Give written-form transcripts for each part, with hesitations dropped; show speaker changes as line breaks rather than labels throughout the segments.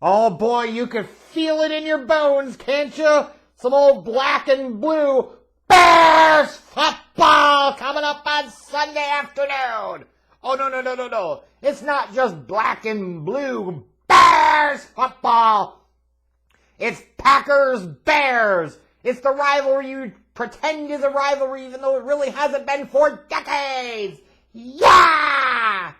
Oh boy, you can feel it in your bones, can't you? Some old black and blue Bears football coming up on Sunday afternoon. Oh, no. It's not just black and blue Bears football. It's Packers-Bears. It's the rivalry you pretend is a rivalry even though it really hasn't been for decades. Yeah!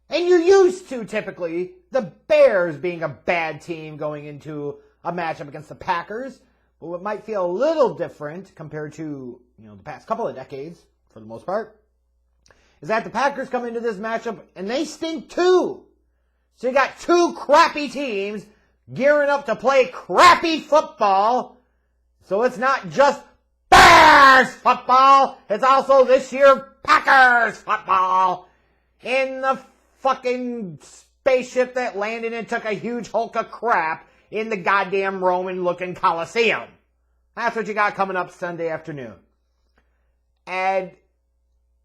And you used to, typically, the Bears being a bad team going into a matchup against the Packers. But what might feel a little different compared to, the past couple of decades, for the most part, is that the Packers come into this matchup and they stink too. So you got two crappy teams gearing up to play crappy football. So it's not just Bears football, it's also this year Packers football. In the fucking spaceship that landed and took a huge hulk of crap in the goddamn Roman-looking Coliseum. That's what you got coming up Sunday afternoon. And,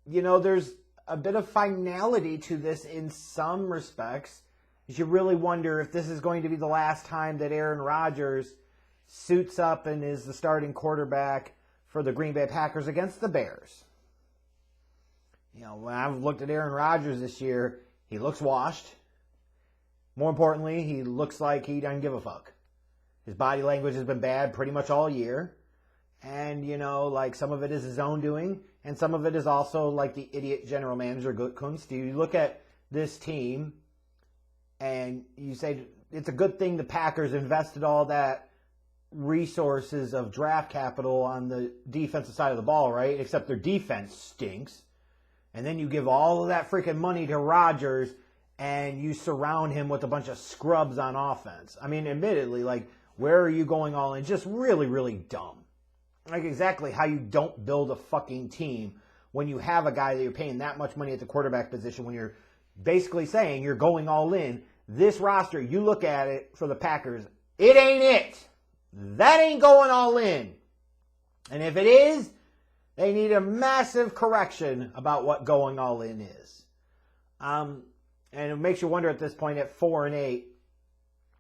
there's a bit of finality to this in some respects. You really wonder if this is going to be the last time that Aaron Rodgers suits up and is the starting quarterback for the Green Bay Packers against the Bears. When I've looked at Aaron Rodgers this year, he looks washed. More importantly, he looks like he doesn't give a fuck. His body language has been bad pretty much all year. And, some of it is his own doing. And some of it is also like the idiot general manager, Gutekunst. You look at this team and you say it's a good thing the Packers invested all that resources of draft capital on the defensive side of the ball, right? Except their defense stinks. And then you give all of that freaking money to Rodgers and you surround him with a bunch of scrubs on offense. I mean, admittedly, where are you going all in? Just really, really dumb. Exactly how you don't build a fucking team when you have a guy that you're paying that much money at the quarterback position, when you're basically saying you're going all in. This roster, you look at it for the Packers, it ain't it. That ain't going all in. And if it is, they need a massive correction about what going all in is. And it makes you wonder at this point at 4-8.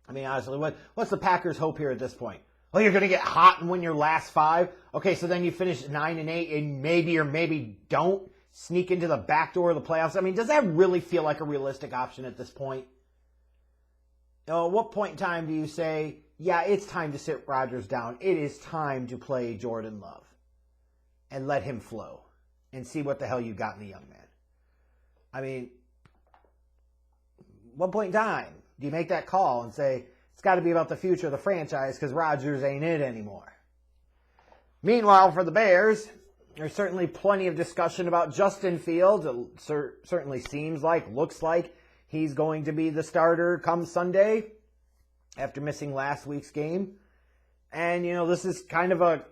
I mean, honestly, what's the Packers' hope here at this point? Well, you're going to get hot and win your last 5? Okay, so then you finish 9-8 and maybe or maybe don't sneak into the back door of the playoffs. I mean, does that really feel like a realistic option at this point? At what point in time do you say, yeah, it's time to sit Rodgers down. It is time to play Jordan Love and let him flow and see what the hell you got in the young man? I mean, what point in time do you make that call and say, it's got to be about the future of the franchise because Rodgers ain't it anymore? Meanwhile, for the Bears, there's certainly plenty of discussion about Justin Fields. It certainly looks like he's going to be the starter come Sunday after missing last week's game. And, this is kind of a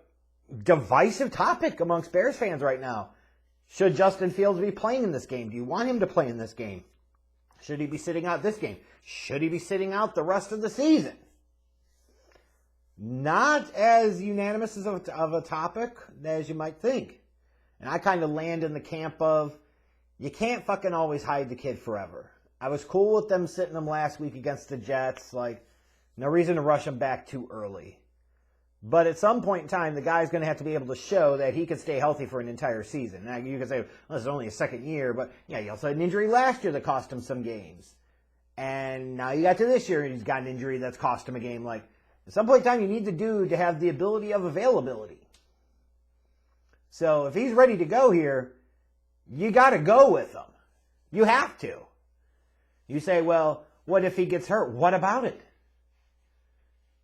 divisive topic amongst Bears fans right now. Should Justin Fields be playing in this game? Do you want him to play in this game? Should he be sitting out this game? Should he be sitting out the rest of the season? Not as unanimous of a topic as you might think. And I kind of land in the camp of, you can't fucking always hide the kid forever. I was cool with them sitting him last week against the Jets. No reason to rush him back too early. But at some point in time, the guy's going to have to be able to show that he can stay healthy for an entire season. Now, you can say, well, this is only his second year, but yeah, he also had an injury last year that cost him some games. And now you got to this year and he's got an injury that's cost him a game. At some point in time, you need the dude to have the ability of availability. So if he's ready to go here, you got to go with him. You have to. You say, well, what if he gets hurt? What about it?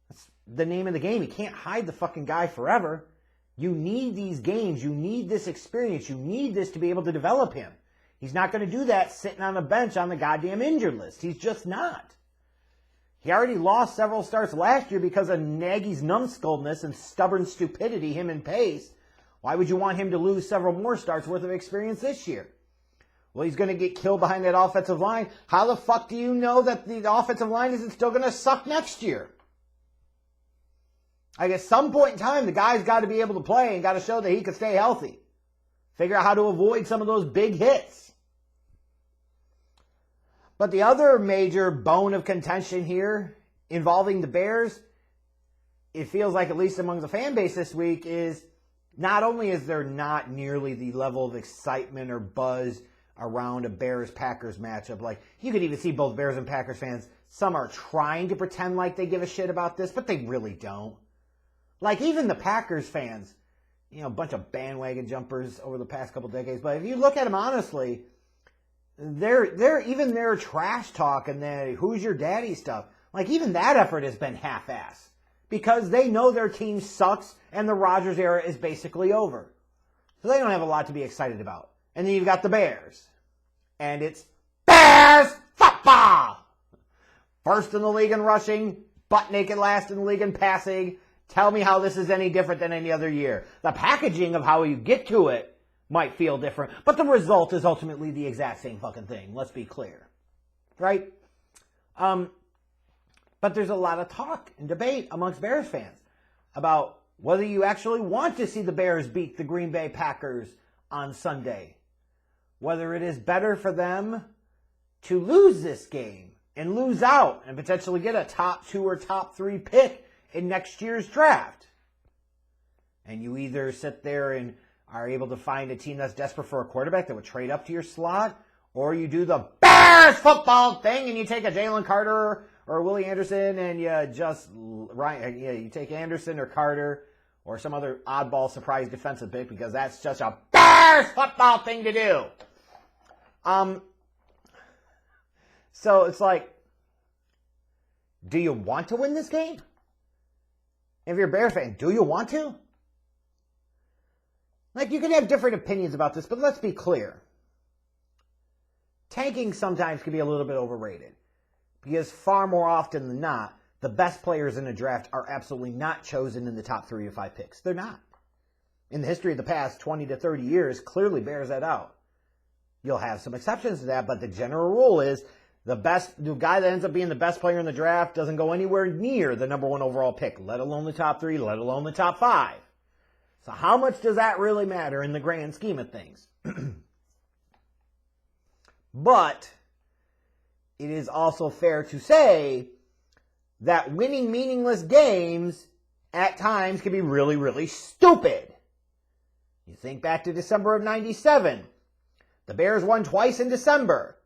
That's the name of the game. You can't hide the fucking guy forever. You need these games. You need this experience. You need this to be able to develop him. He's not going to do that sitting on the bench on the goddamn injured list. He's just not. He already lost several starts last year because of Nagy's numbskulldness and stubborn stupidity, him and Pace. Why would you want him to lose several more starts worth of experience this year? Well, he's going to get killed behind that offensive line. How the fuck do you know that the offensive line isn't still going to suck next year? At some point in time, the guy's got to be able to play and got to show that he can stay healthy. Figure out how to avoid some of those big hits. But the other major bone of contention here involving the Bears, it feels like, at least among the fan base this week, is not only is there not nearly the level of excitement or buzz around a Bears-Packers matchup. Like, you could even see both Bears and Packers fans. Some are trying to pretend like they give a shit about this, but they really don't. Like, even the Packers fans, a bunch of bandwagon jumpers over the past couple decades. But if you look at them honestly, they're even their trash talk and their who's your daddy stuff. Like, even that effort has been half-assed because they know their team sucks and the Rodgers era is basically over. So they don't have a lot to be excited about. And then you've got the Bears. And it's Bears football! First in the league in rushing, butt naked last in the league in passing. Tell me how this is any different than any other year. The packaging of how you get to it might feel different, but the result is ultimately the exact same fucking thing. Let's be clear. Right? But there's a lot of talk and debate amongst Bears fans about whether you actually want to see the Bears beat the Green Bay Packers on Sunday. Whether it is better for them to lose this game and lose out and potentially get a top 2 or top 3 pick in next year's draft. And you either sit there and are able to find a team that's desperate for a quarterback that would trade up to your slot, or you do the Bears football thing and you take a Jalen Carter or Willie Anderson and you take Anderson or Carter or some other oddball surprise defensive pick because that's just a Bears football thing to do. So it's like, do you want to win this game? If you're a Bears fan, do you want to? Like, you can have different opinions about this, but let's be clear. Tanking sometimes can be a little bit overrated because far more often than not, the best players in a draft are absolutely not chosen in the top 3 to 5 picks. They're not. In the history of the past 20 to 30 years, clearly bears that out. You'll have some exceptions to that, but the general rule is the guy that ends up being the best player in the draft doesn't go anywhere near the number 1 overall pick, let alone the top 3, let alone the top 5. So how much does that really matter in the grand scheme of things? But it is also fair to say that winning meaningless games at times can be really, really stupid. You think back to December of 97. The Bears won twice in December.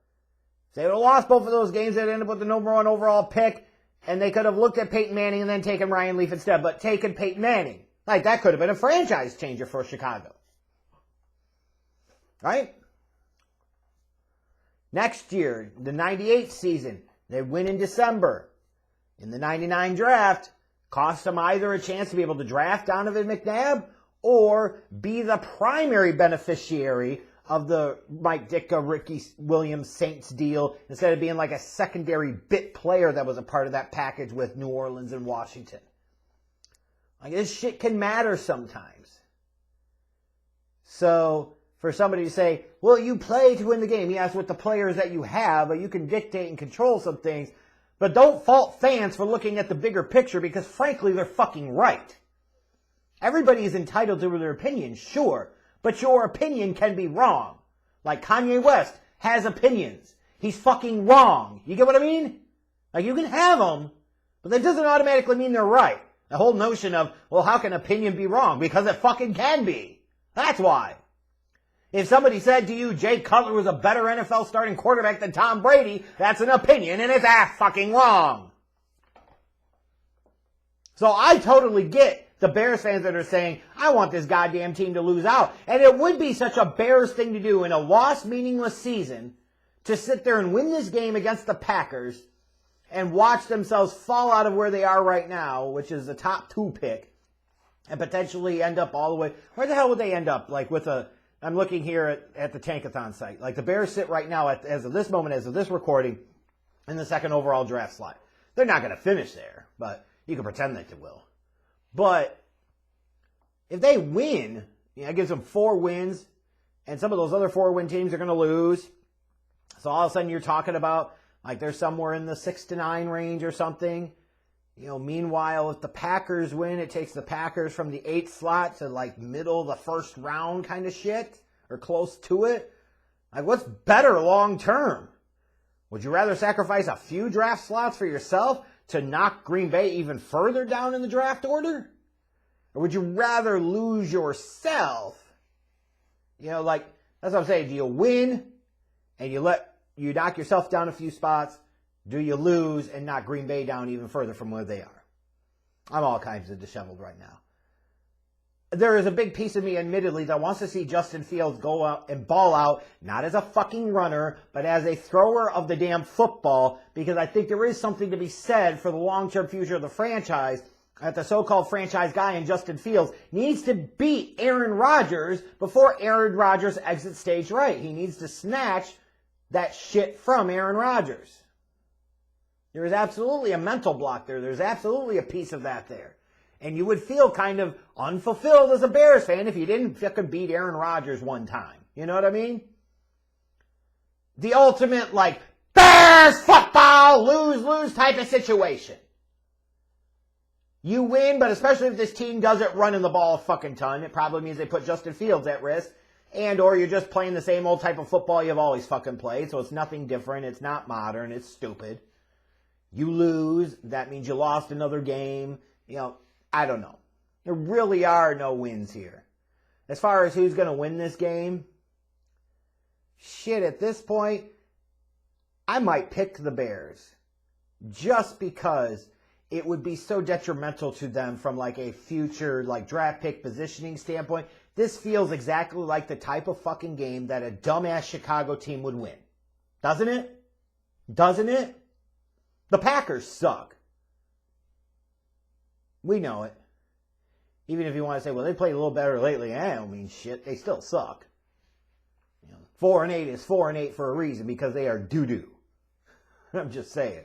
If they would have lost both of those games, they'd end up with the number 1 overall pick, and they could have looked at Peyton Manning and then taken Ryan Leaf instead, but taken Peyton Manning. Like, that could have been a franchise changer for Chicago. Right? Next year, the 98 season, they win in December. In the 99 draft, cost them either a chance to be able to draft Donovan McNabb or be the primary beneficiary of the Mike Ditka, Ricky Williams Saints deal instead of being like a secondary bit player that was a part of that package with New Orleans and Washington. Like, this shit can matter sometimes. So, for somebody to say, well, you play to win the game. Yes, with the players that you have, but you can dictate and control some things. But don't fault fans for looking at the bigger picture because, frankly, they're fucking right. Everybody is entitled to their opinion, sure. But your opinion can be wrong. Like Kanye West has opinions. He's fucking wrong. You get what I mean? Like, you can have them, but that doesn't automatically mean they're right. The whole notion of, well, how can opinion be wrong? Because it fucking can be. That's why. If somebody said to you, Jay Cutler was a better NFL starting quarterback than Tom Brady, that's an opinion, and it's fucking wrong. So I totally get the Bears fans that are saying, I want this goddamn team to lose out. And it would be such a Bears thing to do in a lost, meaningless season to sit there and win this game against the Packers and watch themselves fall out of where they are right now, which is the top 2 pick, and potentially end up all the way. Where the hell would they end up? Like with I'm looking here at the Tankathon site. Like the Bears sit right now as of this moment, as of this recording, in the 2nd overall draft slot. They're not going to finish there, but you can pretend that they will. But if they win, it gives them 4 wins, and some of those other 4-win teams are going to lose. So all of a sudden you're talking about like they're somewhere in the 6 to 9 range or something. Meanwhile, if the Packers win, it takes the Packers from the 8th slot to like middle of the 1st round kind of shit, or close to it. Like, what's better long term? Would you rather sacrifice a few draft slots for yourself to knock Green Bay even further down in the draft order? Or would you rather lose yourself? You know, like, that's what I'm saying. Do you win and you knock yourself down a few spots? Do you lose and knock Green Bay down even further from where they are? I'm all kinds of disheveled right now. There is a big piece of me, admittedly, that wants to see Justin Fields go out and ball out, not as a fucking runner, but as a thrower of the damn football, because I think there is something to be said for the long-term future of the franchise, that the so-called franchise guy in Justin Fields needs to beat Aaron Rodgers before Aaron Rodgers exits stage right. He needs to snatch that shit from Aaron Rodgers. There is absolutely a mental block there. There's absolutely a piece of that there. And you would feel kind of unfulfilled as a Bears fan if you didn't fucking beat Aaron Rodgers one time. You know what I mean? The ultimate, like, Bears football, lose type of situation. You win, but especially if this team doesn't run the ball a fucking ton, it probably means they put Justin Fields at risk. And or you're just playing the same old type of football you've always fucking played. So it's nothing different. It's not modern. It's stupid. You lose. That means you lost another game. You know, I don't know. There really are no wins here. As far as who's going to win this game, shit, at this point, I might pick the Bears. Just because it would be so detrimental to them from like a future like draft pick positioning standpoint. This feels exactly like the type of fucking game that a dumbass Chicago team would win. Doesn't it? Doesn't it? The Packers suck. We know it. Even if you want to say, well, they played a little better lately. I don't mean shit. They still suck. 4-8 is 4-8 for a reason because they are doo-doo. I'm just saying.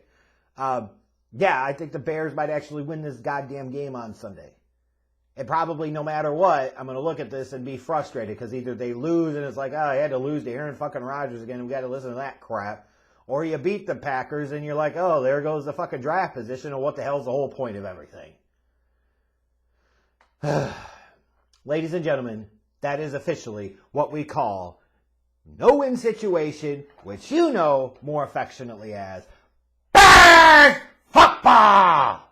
Yeah, I think the Bears might actually win this goddamn game on Sunday. And probably no matter what, I'm going to look at this and be frustrated because either they lose and it's like, oh, I had to lose to Aaron fucking Rodgers again and we got to listen to that crap. Or you beat the Packers and you're like, oh, there goes the fucking draft position and what the hell's the whole point of everything? Ladies and gentlemen, that is officially what we call no-win situation, which you know more affectionately as Bears football!